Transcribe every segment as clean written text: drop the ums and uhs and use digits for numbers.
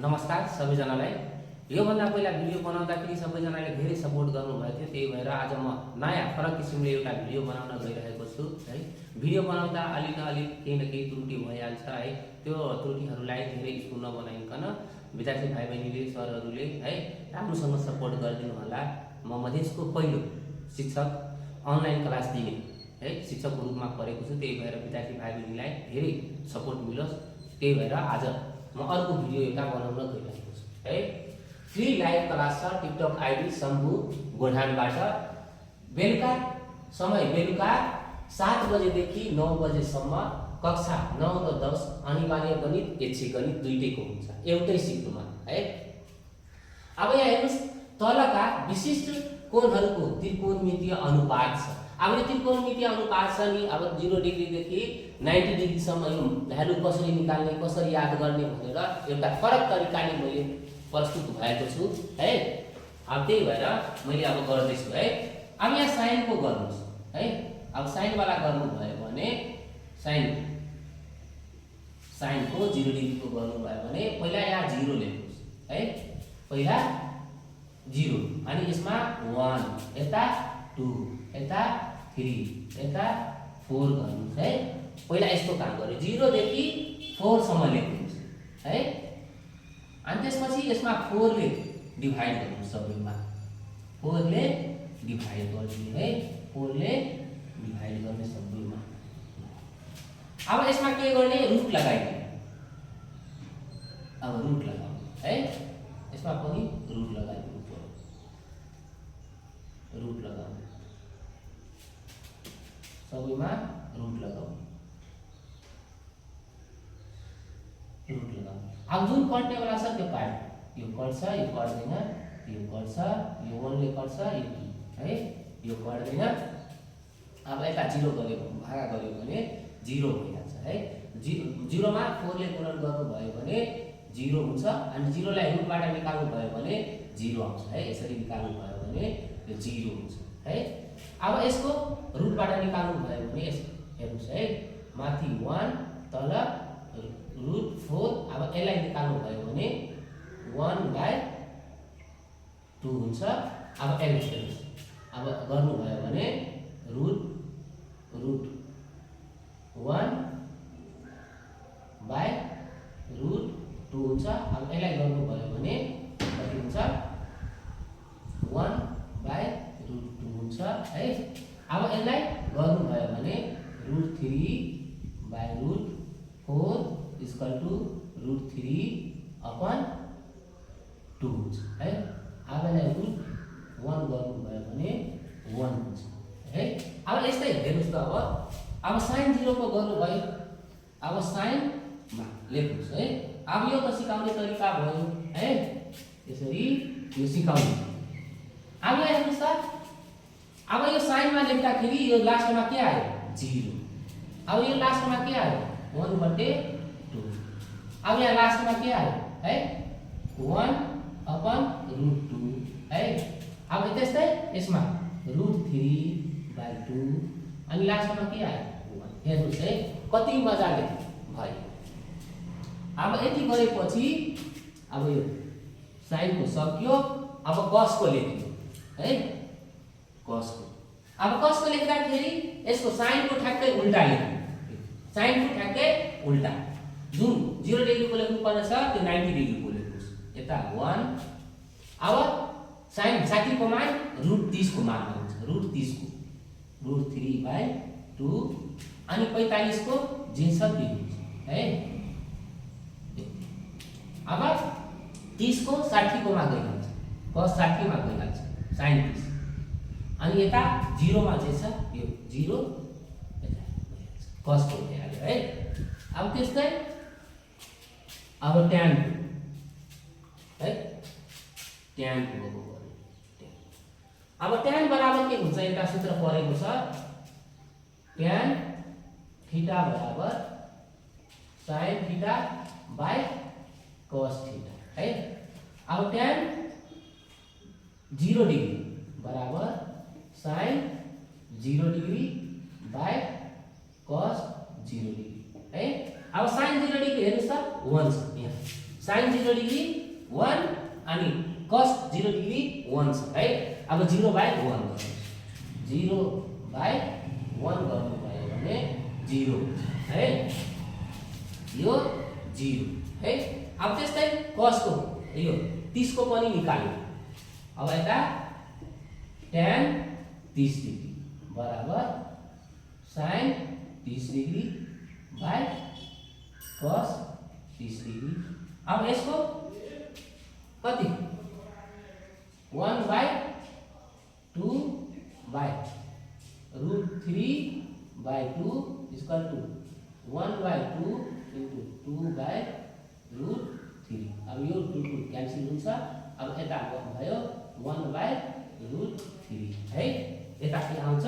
नमस्कार सबैजनालाई। योभन्दा पहिला भिडियो बनाउँदाखेरि सबैजनाले धेरै सपोर्ट गर्नुभएको थियो, त्यही भएर आज म नयाँ फरक किसिमले एउटा भिडियो बनाउन गइरहेको छु है। भिडियो बनाउँदा अलि न अलि केही न केही त्रुटि भइहाल्छ है। त्यो त्रुटिहरूलाई धेरै स्कुल नबनाइकन विद्यार्थी भाइ बहिनीले सरहरूले है राम्रोसँग सपोर्ट गरिदिनु होला। म मधेसको पहिलो शिक्षक, अनलाइन क्लास दिने है शिक्षकको रूपमा परेको छु, त्यही भएर विद्यार्थी भाइ बहिनीलाई धेरै सपोर्ट मिलोस्, त्यही भएर आज म अर्को भिडियो एउटा बनाउन गइरहेको छु है। फ्री लाइभ क्लास छ टिकटक आइडी शम्भु गोठानबाट। बेलुका समय बेलुका 7 बजेदेखि 9 बजेसम्म कक्षा 9 र 10 अनिवार्य गणित, ऐच्छिक गणित दुईटैको हुन्छ एउटै सिफ्टमा है। अब यहाँ हेर्नुस्, तलका विशिष्ट कोणहरूको त्रिकोणमितीय अनुपात छ। अब यो त्रिकोणमितीय अनुपात छ नि, अब 0 डिग्रीदेखि 90 डिग्रीसम्म यो भ्यालु कसरी निकाल्ने, कसरी याद गर्ने भनेर एउटा फरक तरिकाले मैले प्रस्तुत भएको छु है। अब त्यही भएर मैले अब गर्दैछु है। अब यहाँ साइनको गर्नुस् है। अब साइनवाला गर्नुभयो भने साइनको 0 डिग्रीको गर्नुभयो भने पहिला यहाँ 0 लेख्नुस् है। पहिला 0 अनि यसमा 1 यता 2 यता 3 यता 4 गर्नुस् है। पहिला यस्तो काम गर्यो, 0 देखि 4 सम्म लेख्नुस् है। अनि त्यसपछि यसमा 4 ले डिभाइड गर्नुस् सबैमा, 4 ले डिभाइड गर्दिनु है, 4 ले डिभाइड गर्ने सबैमा। अब यसमा के गर्ने, रुट लगाइदिनु। अब रुट लगाउनु है, यसमा पनि रुट लगाइदिनु पर्यो, रुट लगाउनु सबैमा, रुट लगाउनु, रुट लगाउनु। अब जुन कट्नेवाला छ त्यो काट्नु, यो कट्छ, यो कट्दैन, यो कट्छ, यो 1 ले कट्छ, यो 2 है, यो कट्दैन। अब यता 0 गर्यो, भागा गर्यो भने 0 भइहाल्छ है। 0 मा 4 ले गुणन गर्नुभयो भने 0 हुन्छ, अनि 0 लाई रुटबाट निकाल्नु भयो भने 0 आउँछ है। यसरी निकाल्नु भयो भने यो 0 हुन्छ है। अब यसको रुटबाट निकाल्नु भयो भने हेर्नुस् है, माथि 1 तल रुट 4। अब यसलाई निकाल्नु भयो भने 1/2 हुन्छ। अब यसलाई हेर्नुस्, अब गर्नु भयो भने रुट 1/2 हुन्छ। अब यसलाई गर्नु भयो भने कति हुन्छ, 1/2 हुन्छ है। अब यसलाई गर्नु भयो भने √3/√4 इक्वल टु √3/2 हुन्छ है। अब यसलाई √1 गर्नु भयो भने 1 हुन्छ है। अब यस्तै हेर्नुस् त, अब साइन 0 को गर्नु भयो, अब साइनमा लेख्नुस् है। अब यो त सिकाउने तरिका भयो है, यसरी यो सिकाउने। अब यहाँ हेर्नुस् त, अब यो साइनमा लेख्दाखेरि यो लास्टमा के आयो, 0। अब यो लास्टमा के आयो, 1/2। अब यहाँ लास्टमा के आयो है, 1/√2 है। अब त्यस्तै यसमा √3/2 अनि लास्टमा के आयो, 1। हेर्नुस् है कति मजाले भयो। अब यति गरेपछि अब यो साइनको सक्यो। अब कसको लेख्नु है, कसको। अब कसको लेख्दाखेरि यसको साइनको ठ्याक्कै उल्टा लेख्नु, साइनको ठ्याक्कै उल्टा। जुन 0 डिग्रीको लेख्नु पर्ने छ त्यो 90 डिग्रीको लेख्नुस्, यता 1। अब साइन 60 को मान √30 को मान हुन्छ, √30 को √3/2 अनि 45 को जे छ त्यो हुन्छ है। अब 30 को 60 को मा गइहाल्छ, cos 60 मा गइहाल्छ, sin 30। अनि यता 0 मा जे छ यो 0 यता गइहाल्छ, cos को भइहाल्यो है। अब त्यस्तै अब tan है, tan को गर्नु। अब tan बराबर के हुन्छ, एउटा सूत्र परेको छ, tan थीटा बराबर sin theta by cos theta है। अब tan 0 डिग्री बराबर sin 0 degree by cos 0 degree है। अब sin 0 डिग्री हेर्नुस् त 1 छ यहाँ, sin 0 डिग्री 1 अनि cos 0 डिग्री 1 छ है। अब 0/1 गर्नुस्, 0/1 गर्नुभयो भने 0 है, यो 0 है। अब त्यस्तै cos को यो 30 को पनि निकाल्नु। अब यता tan 30 डिग्री बराबर sin 30 degree by cos 30 degree. अब यसको कति 1/2 बाई √3/2 इक्वल टू 1/2 into 2/√3। अब यो 2 क्यान्सल हुन्छ। अब यता भयो 1/√3 है। यता के आउँछ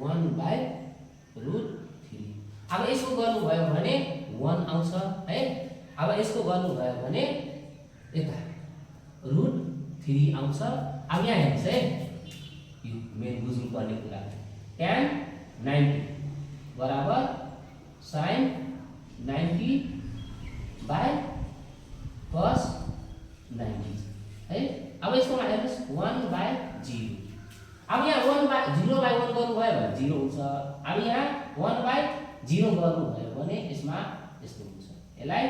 1/√3। अब यसको गर्नुभयो भने 1 आउँछ है। अब यसको गर्नुभयो भने यता √3 आउँछ। अब यहाँ हेर्नुस् है, यो मेन बुझ्नु पर्ने कुरा tan 90 बराबर sin 90 बाई cos 90 है। अब यसको हेर्नुस् 1/0। अब यहाँ 0/1 गर्नुभयो भने 0 हुन्छ। अब यहाँ 1/0 गर्नुभयो भने यसमा यस्तो हुन्छ। यसलाई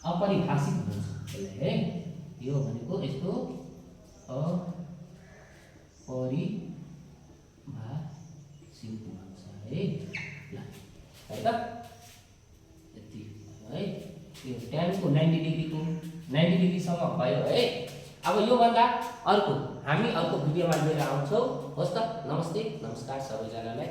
अपरिभाषित हुन्छ यसलाई है। यो भनेको यस्तो अपरिभाषित हुन्छ है। ल है त यति है। यो tan को 90 डिग्री सम्म भयो है। अब यो भन्दा अर्को हामी अर्को भिडियोमा लिएर आउँछौँ। होस् त, नमस्ते नमस्कार सबैजनालाई।